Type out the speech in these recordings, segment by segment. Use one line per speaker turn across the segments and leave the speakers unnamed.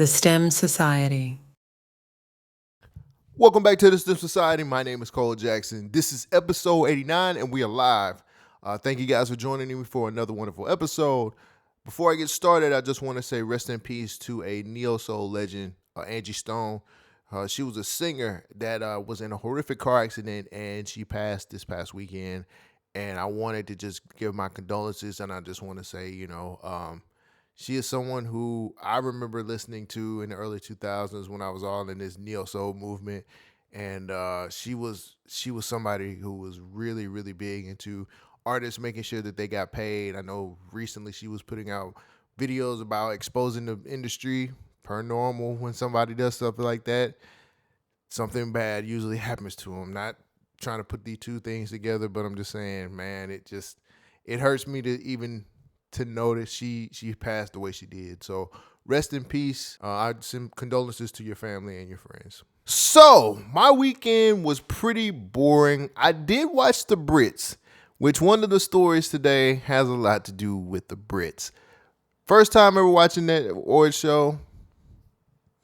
The STEM Society.
Welcome back to the STEM Society. My name is Cole Jackson. This is episode 89, and we are live. Thank you guys for joining me for another wonderful episode. Before I get started, I just want to say rest in peace to a neo-soul legend, Angie Stone. She was a singer that was in a horrific car accident, and she passed this past weekend. And I wanted to just give my condolences, and I just want to say, she is someone who I remember listening to in the early 2000s when I was all in this neo-soul movement. And she was somebody who was really, really big into artists making sure that they got paid. I know recently she was putting out videos about exposing the industry per normal. When somebody does stuff like that, something bad usually happens to them. Not trying to put these two things together, but I'm just saying, man, it hurts me to know that she passed the way she did. So rest in peace. I send condolences to your family and your friends. So my weekend was pretty boring. I did watch the BRITs, which one of the stories today has a lot to do with the BRITs. First time ever watching that award show.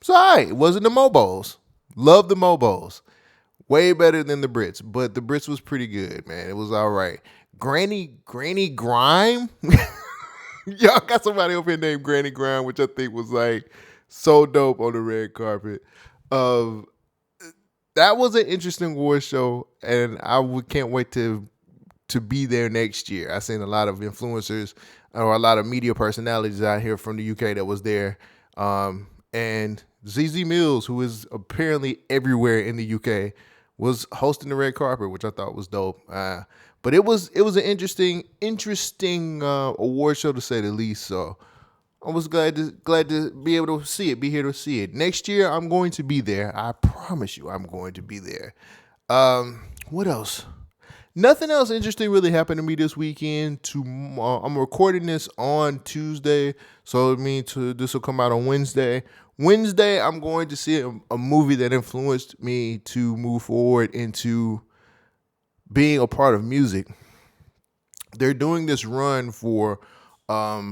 It's all right. It wasn't the Mobos. Love the Mobos. Way better than the BRITs, but the BRITs was pretty good, man. It was all right. Granny Grime? Y'all got somebody over here named Granny Grime, which I think was like so dope on the red carpet. That was an interesting award show, and can't wait to be there next year. I seen a lot of influencers or a lot of media personalities out here from the UK that was there. And ZZ Mills, who is apparently everywhere in the UK, was hosting the red carpet, which I thought was dope. But it was an interesting award show to say the least. So I was glad to be able to see it, be here to see it. Next year I'm going to be there. I promise you, I'm going to be there. What else? Nothing else interesting really happened to me this weekend. I'm recording this on Tuesday, so it means this will come out on Wednesday. Wednesday, I'm going to see a movie that influenced me to move forward into being a part of music. They're doing this run for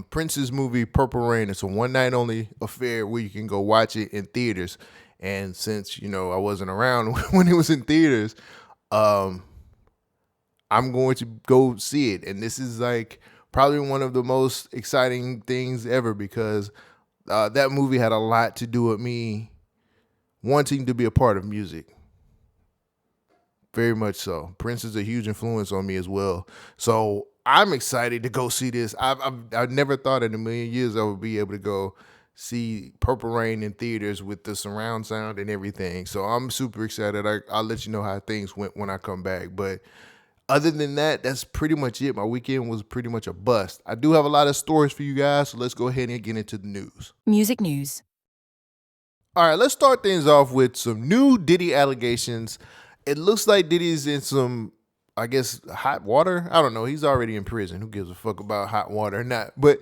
Prince's movie Purple Rain. It's a one-night only affair where you can go watch it in theaters. And since, I wasn't around when it was in theaters, I'm going to go see it. And this is like probably one of the most exciting things ever because that movie had a lot to do with me wanting to be a part of music. Very much so. Prince is a huge influence on me as well. So I'm excited to go see this. I've never thought in a million years I would be able to go see Purple Rain in theaters with the surround sound and everything. So I'm super excited. I'll let you know how things went when I come back. But other than that, that's pretty much it. My weekend was pretty much a bust. I do have a lot of stories for you guys, so let's go ahead and get into the news.
Music news.
All right, let's start things off with some new Diddy allegations. It looks like Diddy's in some, I guess, hot water. I don't know. He's already in prison. Who gives a fuck about hot water or not? But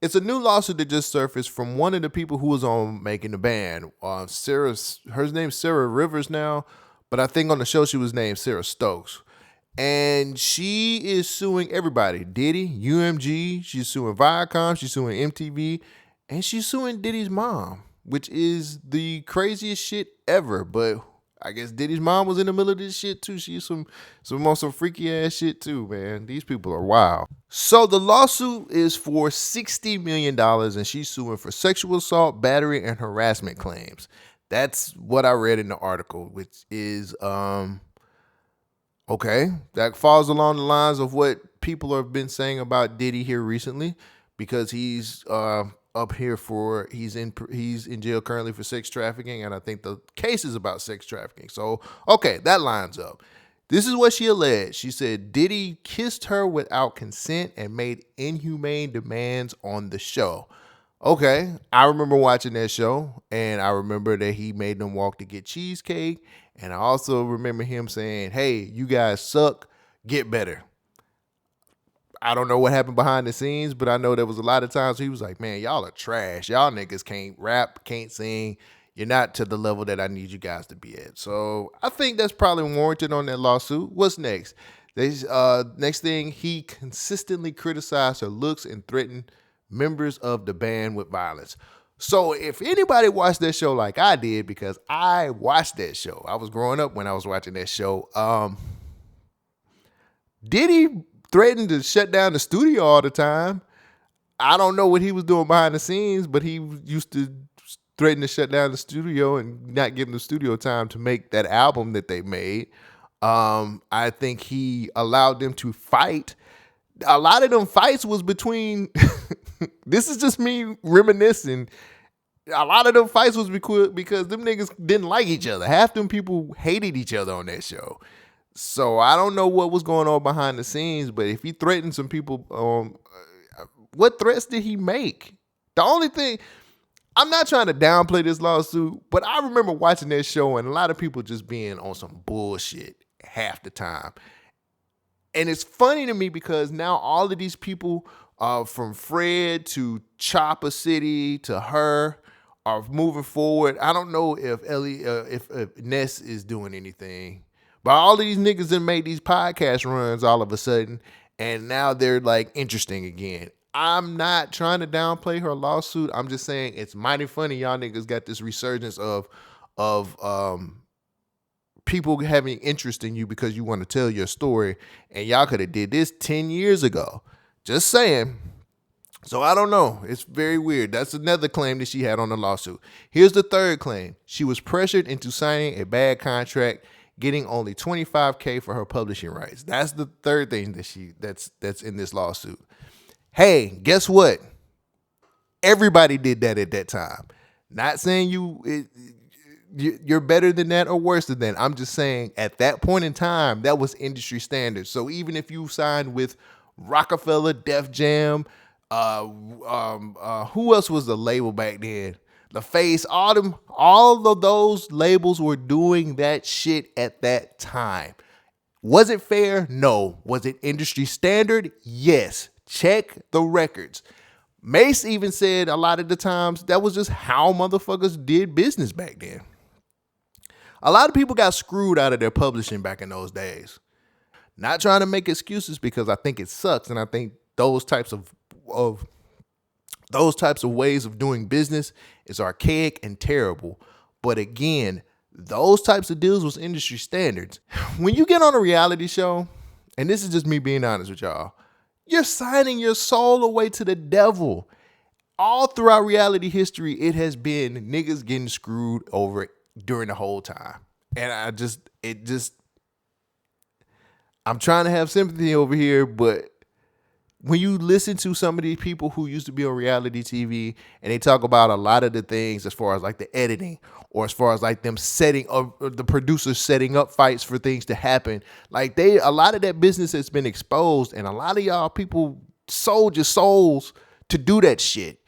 it's a new lawsuit that just surfaced from one of the people who was on Making the Band. Her name's Sara Rivers now, but I think on the show she was named Sarah Stokes. And she is suing everybody. Diddy, UMG, she's suing Viacom, she's suing MTV, and she's suing Diddy's mom, which is the craziest shit ever. But I guess Diddy's mom was in the middle of this shit too. She's some freaky ass shit too, man. These people are wild. So the lawsuit is for $60 million, and she's suing for sexual assault, battery, and harassment claims. That's what I read in the article, which is okay, that falls along the lines of what people have been saying about Diddy here recently, because he's he's in jail currently for sex trafficking, and I think the case is about sex trafficking. So, okay, that lines up. This is what she alleged. She said Diddy kissed her without consent and made inhumane demands on the show. Okay, I remember watching that show, and I remember that he made them walk to get cheesecake. And I also remember him saying, hey, you guys suck, get better. I don't know what happened behind the scenes, but I know there was a lot of times he was like, man, y'all are trash. Y'all niggas can't rap, can't sing. You're not to the level that I need you guys to be at. So I think that's probably warranted on that lawsuit. What's next? Next thing, he consistently criticized her looks and threatened members of the band with violence. So if anybody watched that show like I did, because I watched that show, I was growing up when I was watching that show. Diddy threatened to shut down the studio all the time. I don't know what he was doing behind the scenes, but he used to threaten to shut down the studio and not give them the studio time to make that album that they made. I think he allowed them to fight. A lot of them fights was between, this is just me reminiscing. A lot of them fights was because them niggas didn't like each other. Half them people hated each other on that show. So I don't know what was going on behind the scenes, but if he threatened some people, what threats did he make? The only thing, I'm not trying to downplay this lawsuit, but I remember watching that show and a lot of people just being on some bullshit half the time. And it's funny to me because now all of these people, from Fred to Chopper City to her, are moving forward. I don't know if if Ness is doing anything, but all of these niggas that made these podcast runs all of a sudden, and now they're like interesting again. I'm not trying to downplay her lawsuit. I'm just saying it's mighty funny y'all niggas got this resurgence of people having interest in you because you want to tell your story, and y'all could have did this 10 years ago. Just saying. So I don't know. It's very weird. That's another claim that she had on the lawsuit. Here's the third claim. She was pressured into signing a bad contract, getting only $25K for her publishing rights. That's the third thing that that's in this lawsuit. Hey, guess what? Everybody did that at that time. Not saying you're better than that or worse than that. I'm just saying at that point in time, that was industry standard. So even if you signed with Rockefeller, Def Jam, who else was the label back then? The Face, all of those labels were doing that shit at that time. Was it fair? No. Was it industry standard? Yes. Check the records. Mace even said a lot of the times that was just how motherfuckers did business back then. A lot of people got screwed out of their publishing back in those days. Not trying to make excuses because I think it sucks, and I think those types of ways of doing business is archaic and terrible. But again, those types of deals was industry standards. When you get on a reality show, and this is just me being honest with y'all, you're signing your soul away to the devil. All throughout reality history, it has been niggas getting screwed over during the whole time. And I'm trying to have sympathy over here, but when you listen to some of these people who used to be on reality TV and they talk about a lot of the things as far as like the editing or as far as like them setting up, the producers setting up fights for things to happen, like a lot of that business has been exposed, and a lot of y'all people sold your souls to do that shit.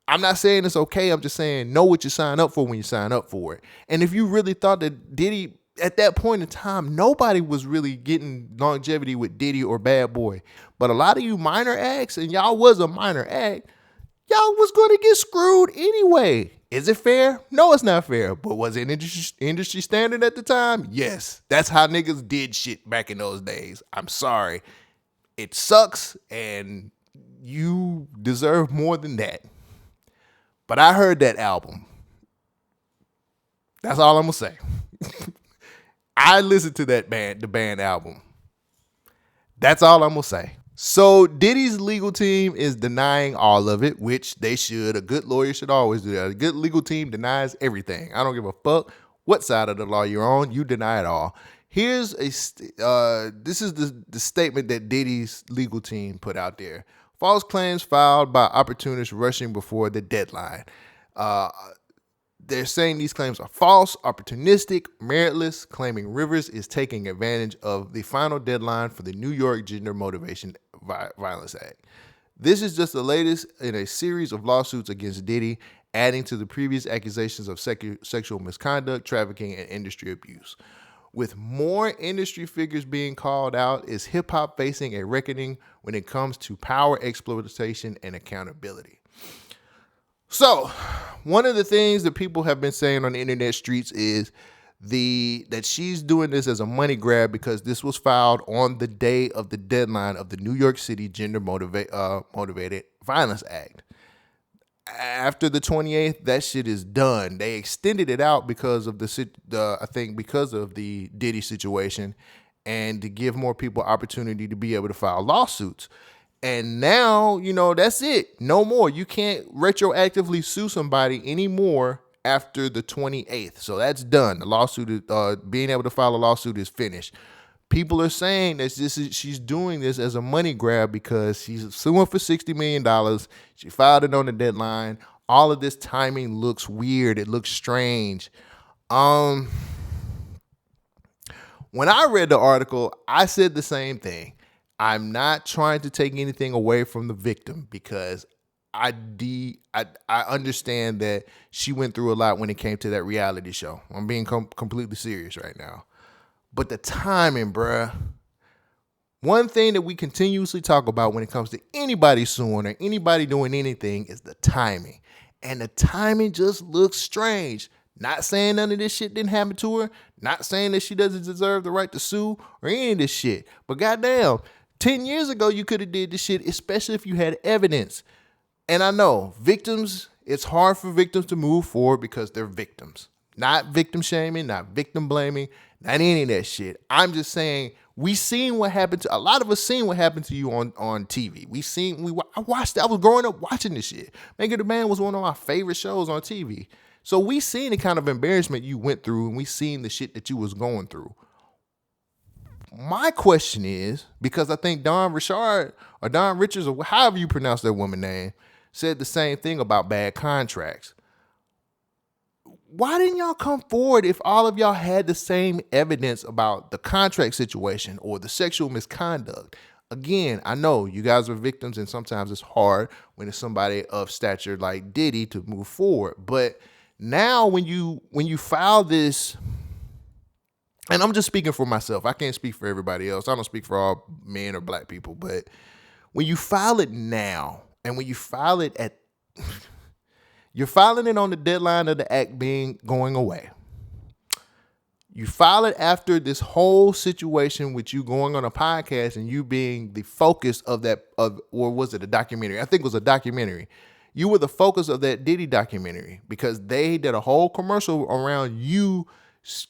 I'm not saying it's okay. I'm just saying know what you sign up for when you sign up for it. And if you really thought that Diddy, at that point in time, nobody was really getting longevity with Diddy or Bad Boy. But a lot of you minor acts, and y'all was a minor act, y'all was going to get screwed anyway. Is it fair? No, it's not fair. But was it industry standard at the time? Yes. That's how niggas did shit back in those days. I'm sorry. It sucks, and you deserve more than that. But I heard that album. That's all I'm going to say. I listened to the band album. That's all I'm going to say. So Diddy's legal team is denying all of it, which they should. A good lawyer should always do that. A good legal team denies everything. I don't give a fuck what side of the law you're on. You deny it all. Here's this is the statement that Diddy's legal team put out there. False claims filed by opportunists rushing before the deadline. They're saying these claims are false, opportunistic, meritless, claiming Rivers is taking advantage of the final deadline for the New York Gender Motivation Violence Act. This is just the latest in a series of lawsuits against Diddy, adding to the previous accusations of sexual misconduct, trafficking, and industry abuse. With more industry figures being called out, is hip-hop facing a reckoning when it comes to power exploitation and accountability. So, one of the things that people have been saying on the internet streets is that she's doing this as a money grab because this was filed on the day of the deadline of the New York City Gender Motivated Violence Act. after the 28th, that shit is done. They extended it out because of I think because of the Diddy situation, and to give more people opportunity to be able to file lawsuits. And now, that's it. No more. You can't retroactively sue somebody anymore after the 28th. So that's done. The lawsuit, being able to file a lawsuit is finished. People are saying that she's doing this as a money grab because she's suing for $60 million. She filed it on the deadline. All of this timing looks weird. It looks strange. When I read the article, I said the same thing. I'm not trying to take anything away from the victim because I understand that she went through a lot when it came to that reality show. I'm being completely serious right now. But the timing, bruh. One thing that we continuously talk about when it comes to anybody suing or anybody doing anything is the timing. And the timing just looks strange. Not saying none of this shit didn't happen to her. Not saying that she doesn't deserve the right to sue or any of this shit. But goddamn, 10 years ago you could have did this shit, especially if you had evidence. And I know victims, it's hard for victims to move forward because they're victims. Not victim shaming, not victim blaming, not any of that shit. I'm just saying a lot of us seen what happened to you on TV. I was growing up watching this shit. Making the Band was one of my favorite shows on TV. So we seen the kind of embarrassment you went through, and we seen the shit that you was going through. My question is, because I think Don Richards, or however you pronounce that woman's name, said the same thing about bad contracts. Why didn't y'all come forward if all of y'all had the same evidence about the contract situation or the sexual misconduct? Again, I know you guys are victims, and sometimes it's hard when it's somebody of stature like Diddy to move forward. But now when you file this, and I'm just speaking for myself, I can't speak for everybody else. I don't speak for all men or black people, but when you file it now, and when you file it you're filing it on the deadline of the act going away. You file it after this whole situation with you going on a podcast and you being the focus or was it a documentary? I think it was a documentary. You were the focus of that Diddy documentary because they did a whole commercial around you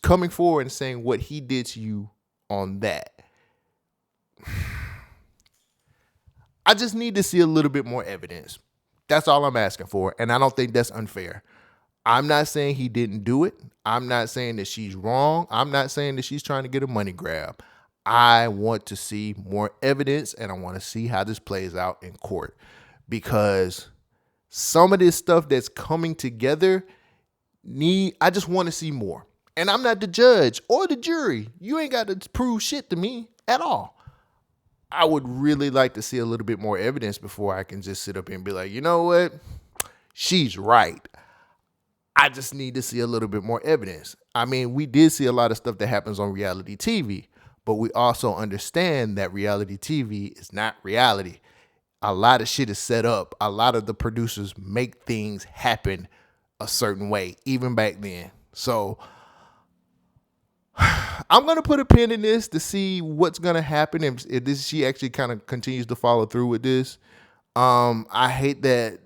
coming forward and saying what he did to you on that. I just need to see a little bit more evidence. That's all I'm asking for, and I don't think that's unfair. I'm not saying he didn't do it. I'm not saying that she's wrong. I'm not saying that she's trying to get a money grab. I want to see more evidence, and I want to see how this plays out in court because some of this stuff that's coming together, I just want to see more. And I'm not the judge or the jury. You ain't got to prove shit to me at all. I would really like to see a little bit more evidence before I can just sit up here and be like, you know what? She's right. I just need to see a little bit more evidence. I mean, we did see a lot of stuff that happens on reality TV, but we also understand that reality TV is not reality. A lot of shit is set up. A lot of the producers make things happen a certain way, even back then. So I'm going to put a pin in this to see what's going to happen if she actually kind of continues to follow through with this. I hate that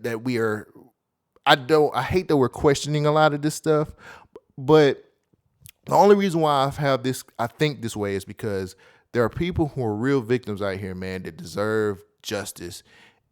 I hate that we're questioning a lot of this stuff, but the only reason why I think this way is because there are people who are real victims out here, man, that deserve justice.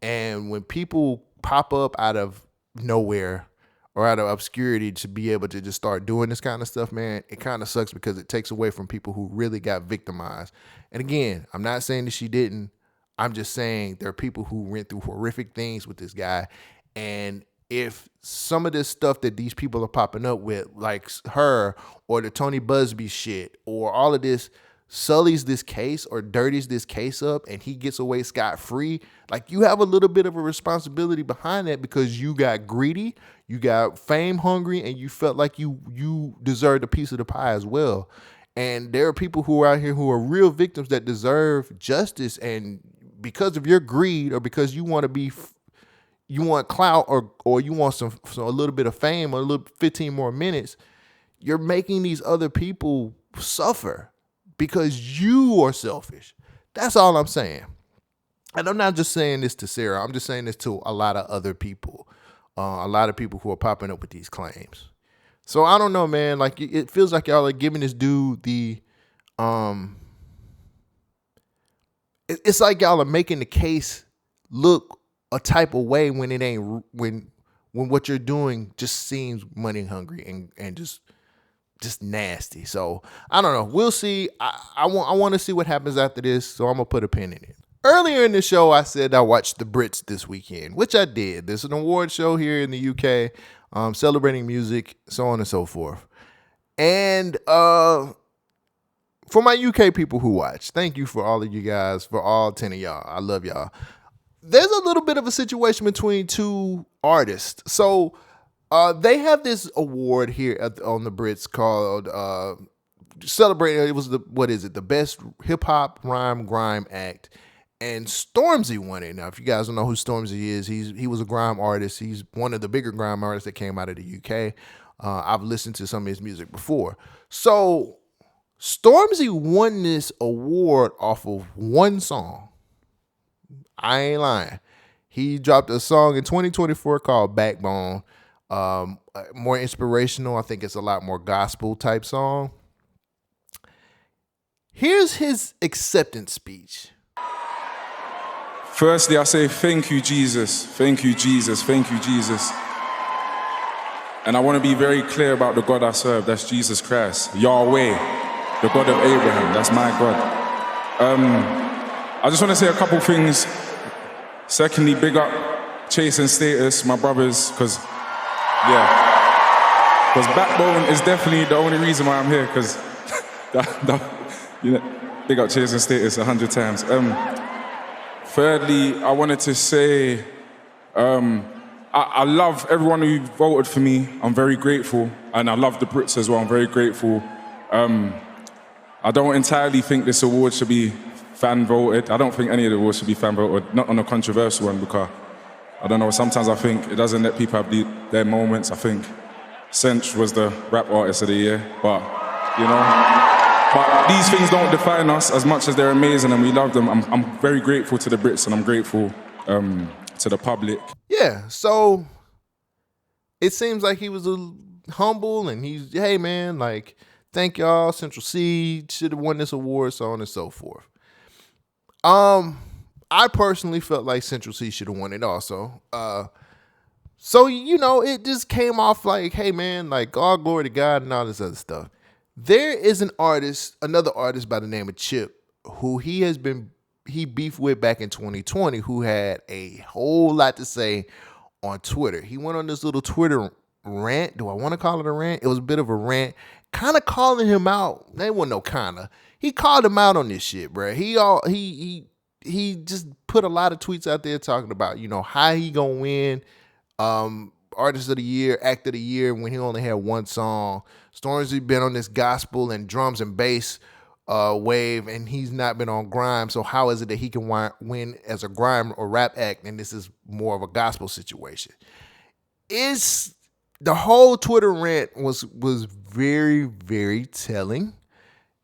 And when people pop up out of nowhere or out of obscurity to be able to just start doing this kind of stuff, man, it kind of sucks because it takes away from people who really got victimized. And again, I'm not saying that she didn't. I'm just saying there are people who went through horrific things with this guy. And if some of this stuff that these people are popping up with, like her or the Tony Busby shit or all of this, sullies this case or dirties this case up and he gets away scot-free, like you have a little bit of a responsibility behind that because you got greedy, you got fame hungry, and you felt like you deserved a piece of the pie as well. And there are people who are out here who are real victims that deserve justice, and because of your greed or because you want clout or you want a little bit of fame or a little 15 more minutes, you're making these other people suffer because you are selfish. That's all I'm saying. And I'm not just saying this to Sarah. I'm just saying this to a lot of other people. a lot of people who are popping up with these claims. So I don't know, man. Like it feels like y'all are giving this dude the it's like y'all are making the case look a type of way when it ain't, when what you're doing just seems money hungry and just nasty. So I don't know. We'll see. I want to see what happens after this. So I'm gonna put a pin in it. Earlier in the show, I said I watched the BRITs this weekend, which I did. There's an award show here in the UK, celebrating music, so on and so forth. And for my UK people who watch, thank you for all of you guys, for all 10 of y'all. I love y'all. There's a little bit of a situation between two artists. So they have this award here on the BRITs called celebrating. It was the best hip hop rhyme grime act, and Stormzy won it. Now, if you guys don't know who Stormzy is, he was a grime artist. He's one of the bigger grime artists that came out of the UK. I've listened to some of his music before. So Stormzy won this award off of one song. I ain't lying. He dropped a song in 2024 called Backbone. More inspirational. I think it's a lot more gospel type song. Here's his acceptance speech.
Firstly, I say thank you, Jesus. Thank you, Jesus. Thank you, Jesus. And I want to be very clear about the God I serve. That's Jesus Christ. Yahweh, the God of Abraham. That's my God. I just want to say a couple things. Secondly, big up Chase and Status, my brothers, because Backbone is definitely the only reason why I'm here, because big up Chase and Status 100 times. Thirdly, I wanted to say I love everyone who voted for me. I'm very grateful. And I love the BRITs as well. I'm very grateful. I don't entirely think this award should be fan voted. I don't think any of the awards should be fan voted, not on a controversial one, because I don't know, sometimes I think it doesn't let people have their moments. I think Cinch was the rap artist of the year, but these things don't define us as much as they're amazing and we love them. I'm very grateful to the BRITs and I'm grateful to the public.
Yeah, so it seems like he was humble and he's, hey man, like, thank y'all, Central C should have won this award, so on and so forth. I personally felt like Central C should have won it also. So, it just came off like, hey man, like all glory to God and all this other stuff. There is another artist by the name of Chip, who he beefed with back in 2020, who had a whole lot to say on Twitter. He went on this little Twitter rant. Do I want to call it a rant? It was a bit of a rant, kind of calling him out. They wasn't no kinda. He called him out on this shit, bro. He just put a lot of tweets out there talking about, how he gonna win Artist of the Year, Act of the Year when he only had one song. Stormzy been on this gospel and drums and bass wave, and he's not been on grime. So how is it that he can win as a grime or rap act, and this is more of a gospel situation? The whole Twitter rant was very, very telling.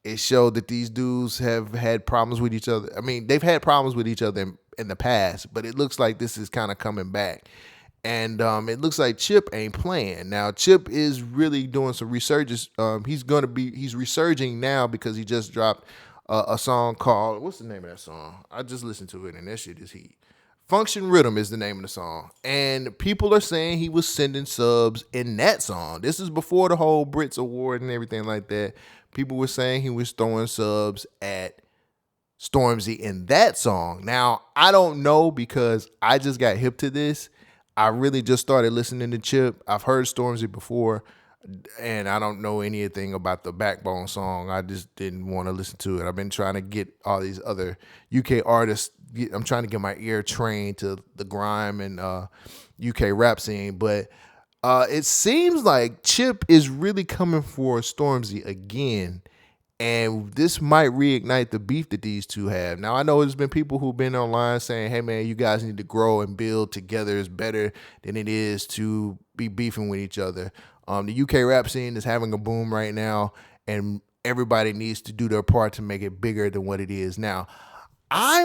It showed that these dudes have had problems with each other. I mean, they've had problems with each other in the past, but it looks like this is kind of coming back. And it looks like Chip ain't playing. Now, Chip is really doing some resurgence. He's resurging now because he just dropped a song called, what's the name of that song? I just listened to it and that shit is heat. Function Rhythm is the name of the song. And people are saying he was sending subs in that song. This is before the whole BRITs award and everything like that. People were saying he was throwing subs at Stormzy in that song. Now, I don't know because I just got hip to this. I really just started listening to Chip. I've heard Stormzy before, and I don't know anything about the Backbone song. I just didn't want to listen to it. I've been trying to get all these other UK artists. I'm trying to get my ear trained to the grime and UK rap scene, but it seems like Chip is really coming for Stormzy again, and this might reignite the beef that these two have. Now, I know there's been people who've been online saying, hey, man, you guys need to grow and build together. It's better than it is to be beefing with each other. The UK rap scene is having a boom right now, and everybody needs to do their part to make it bigger than what it is now. I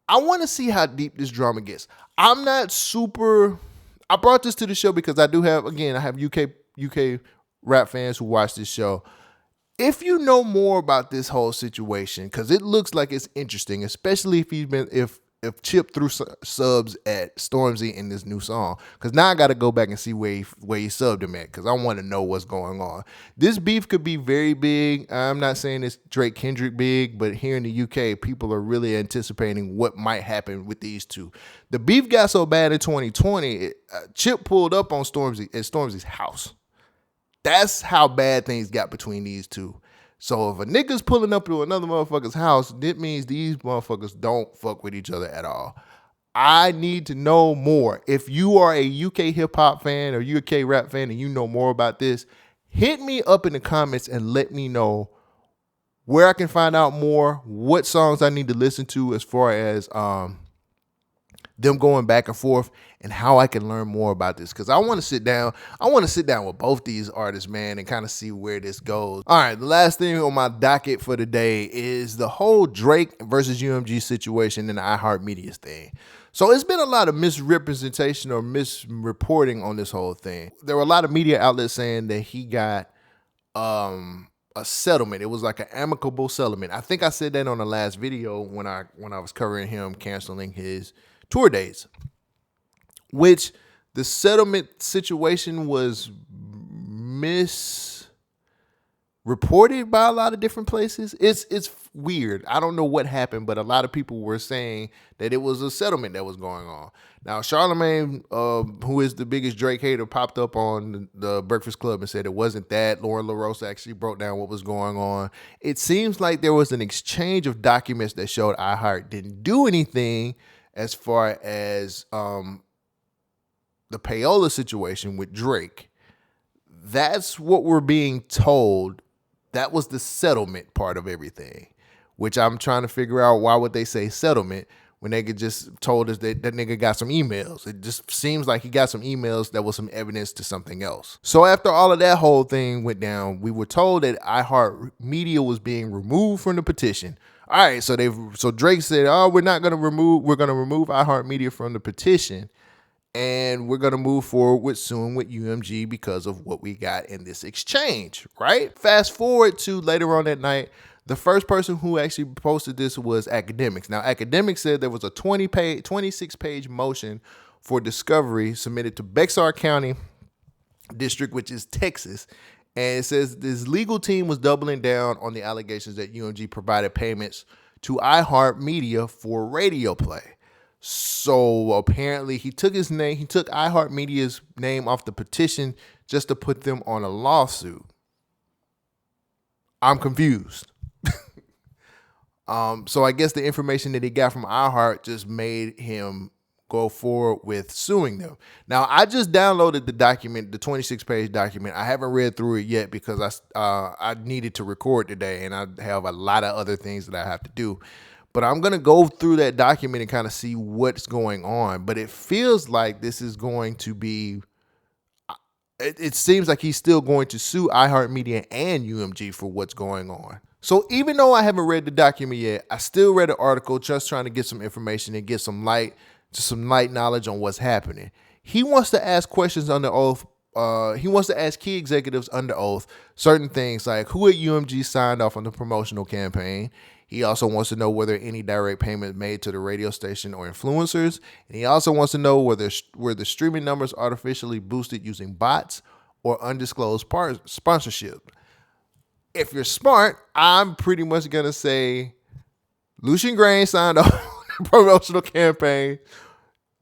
want to see how deep this drama gets. I'm not super I brought this to the show because I have UK rap fans who watch this show. If you know more about this whole situation, because it looks like it's interesting, especially if Chip threw subs at Stormzy in this new song, because now I got to go back and see where he subbed him at, because I want to know what's going on. This beef could be very big. I'm not saying it's Drake Kendrick big, but here in the UK, people are really anticipating what might happen with these two. The beef got so bad in 2020, Chip pulled up on Stormzy at Stormzy's house. That's how bad things got between these two. So if a nigga's pulling up to another motherfucker's house, that means these motherfuckers don't fuck with each other at all. I need to know more. If you are a UK hip hop fan or UK rap fan and you know more about this, hit me up in the comments and let me know where I can find out more, what songs I need to listen to as far as them going back and forth, and how I can learn more about this, because I want to sit down with both these artists, man, and kind of see where this goes. All right, the last thing on my docket for today is the whole Drake versus UMG situation and the iHeartMedia thing. So it's been a lot of misrepresentation or misreporting on this whole thing. There were a lot of media outlets saying that he got a settlement. It was like an amicable settlement. I think I said that on the last video when I was covering him canceling his tour dates, which the settlement situation was misreported by a lot of different places. It's weird. I don't know what happened, but a lot of people were saying that it was a settlement that was going on. Now, Charlamagne, who is the biggest Drake hater, popped up on the Breakfast Club and said it wasn't that. Lauren LaRosa actually broke down what was going on. It seems like there was an exchange of documents that showed iHeart didn't do anything as far as the Payola situation with Drake. That's what we're being told. That was the settlement part of everything, which I'm trying to figure out, why would they say settlement when they could just told us that that nigga got some emails. It just seems like he got some emails that was some evidence to something else. So after all of that whole thing went down, we were told that iHeartMedia was being removed from the petition. All right, so Drake said, "Oh, we're going to remove iHeartMedia from the petition, and we're going to move forward with suing with UMG because of what we got in this exchange," right? Fast forward to later on that night, the first person who actually posted this was Academics. Now, Academics said there was a 26-page motion for discovery submitted to Bexar County District, which is Texas. And it says this legal team was doubling down on the allegations that UMG provided payments to iHeartMedia for radio play. So apparently he took iHeartMedia's name off the petition just to put them on a lawsuit. I'm confused. So I guess the information that he got from iHeart just made him go forward with suing them. Now, I just downloaded the document, the 26-page document. I haven't read through it yet because I needed to record today, and I have a lot of other things that I have to do. But I'm going to go through that document and kind of see what's going on. But it feels like this is going to be, it seems like he's still going to sue iHeartMedia and UMG for what's going on. So even though I haven't read the document yet, I still read the article just trying to get some information and get some light knowledge on what's happening. He wants to ask questions under oath. He wants to ask key executives under oath certain things like who at UMG signed off on the promotional campaign. He also wants to know whether any direct payment made to the radio station or influencers. And he also wants to know whether the streaming numbers artificially boosted using bots or undisclosed sponsorship. If you're smart, I'm pretty much going to say Lucian Grain signed off on the promotional campaign.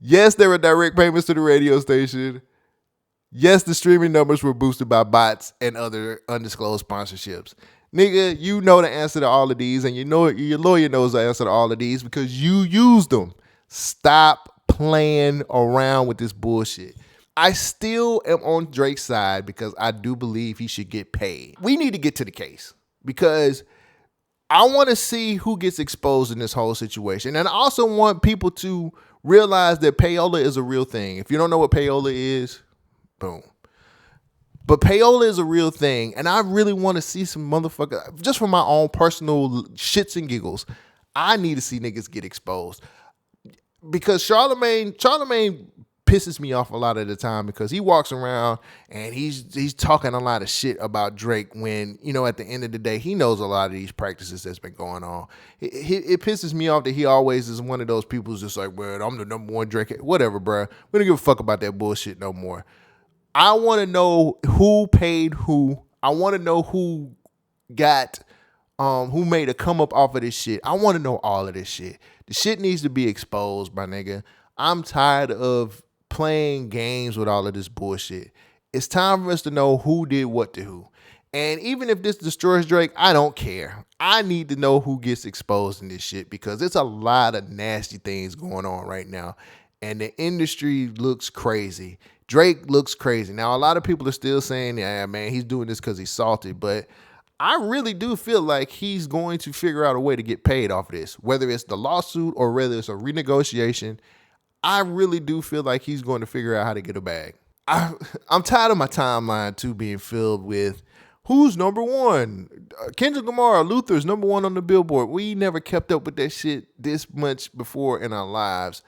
Yes, there were direct payments to the radio station. Yes, the streaming numbers were boosted by bots and other undisclosed sponsorships. Nigga, you know the answer to all of these, and you know your lawyer knows the answer to all of these because you used them. Stop playing around with this bullshit. I still am on Drake's side because I do believe he should get paid. We need to get to the case because I want to see who gets exposed in this whole situation. And I also want people to realize that Payola is a real thing. If you don't know what Payola is, boom. But Payola is a real thing. And I really want to see some motherfucker, just for my own personal shits and giggles, I need to see niggas get exposed. Because Charlamagne pisses me off a lot of the time because he walks around and he's talking a lot of shit about Drake when, you know, at the end of the day, he knows a lot of these practices that's been going on. It pisses me off that he always is one of those people who's just like, well, I'm the number one Drake. Whatever, bro. We don't give a fuck about that bullshit no more. I want to know who paid who. I want to know who made a come up off of this shit. I want to know all of this shit. The shit needs to be exposed, my nigga. I'm tired of playing games with all of this bullshit. It's time for us to know who did what to who. And even if this destroys Drake, I don't care. I need to know who gets exposed in this shit because it's a lot of nasty things going on right now. And the industry looks crazy. Drake looks crazy. Now, a lot of people are still saying, yeah, man, he's doing this because he's salty. But I really do feel like he's going to figure out a way to get paid off of this, whether it's the lawsuit or whether it's a renegotiation. I really do feel like he's going to figure out how to get a bag. I'm tired of my timeline too being filled with who's number one. Kendrick Lamar, Luther's number one on the Billboard. We never kept up with that shit this much before in our lives.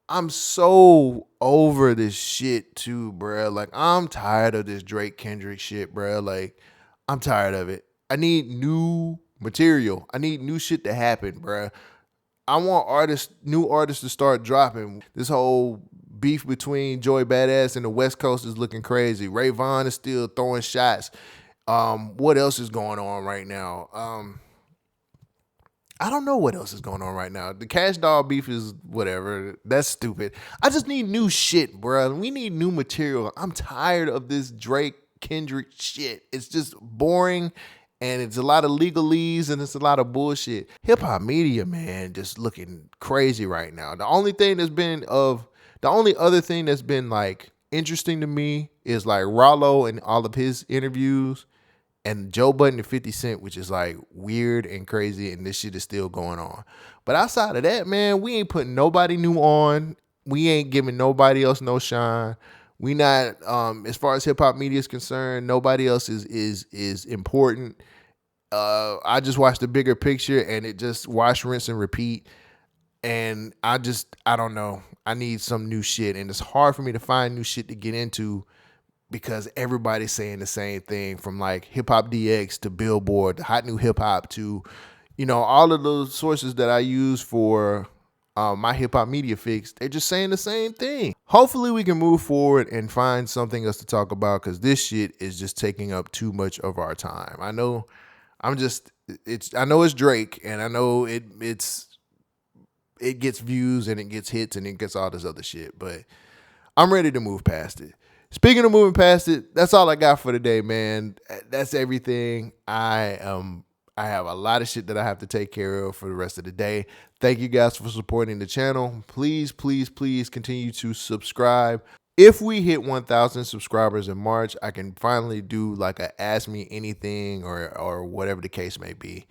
I'm so over this shit too, bruh. Like, I'm tired of this Drake Kendrick shit, bruh. Like, I'm tired of it. I need new material. I need new shit to happen, bruh. I want new artists to start dropping. This whole beef between Joey Badass and the West Coast is looking crazy. Ray Vaughn is still throwing shots. What else is going on right now? I don't know what else is going on right now. The Cash Doll beef is whatever. That's stupid. I just need new shit, bro. We need new material. I'm tired of this Drake Kendrick shit. It's just boring. And it's a lot of legalese and it's a lot of bullshit. HipHopMedia, man, just looking crazy right now. The only other thing that's been like interesting to me is like Rollo and all of his interviews and Joe Budden and 50 Cent, which is like weird and crazy, and this shit is still going on. But outside of that, man, we ain't putting nobody new on. We ain't giving nobody else no shine. We not, as far as HipHopMedia is concerned, nobody else is important. I just watched the bigger picture and it just wash, rinse, and repeat. And I don't know. I need some new shit. And it's hard for me to find new shit to get into because everybody's saying the same thing, from like Hip Hop DX to Billboard, to Hot New Hip Hop, to, you know, all of those sources that I use for my HipHopMedia fix. They're just saying the same thing. Hopefully we can move forward and find something else to talk about because this shit is just taking up too much of our time. I know it's Drake, and I know it gets views and it gets hits and it gets all this other shit, but I'm ready to move past it. Speaking of moving past it, that's all I got for today, man. That's everything. I have a lot of shit that I have to take care of for the rest of the day. Thank you guys for supporting the channel. Please, please, please continue to subscribe. If we hit 1,000 subscribers in March, I can finally do like a Ask Me Anything or whatever the case may be.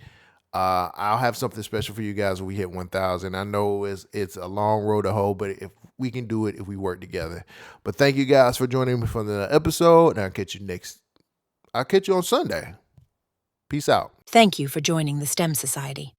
I'll have something special for you guys when we hit 1,000. I know it's a long road to hoe, but if we can do it if we work together. But thank you guys for joining me for the episode, and I'll catch you on Sunday. Peace out.
Thank you for joining the STEM Society.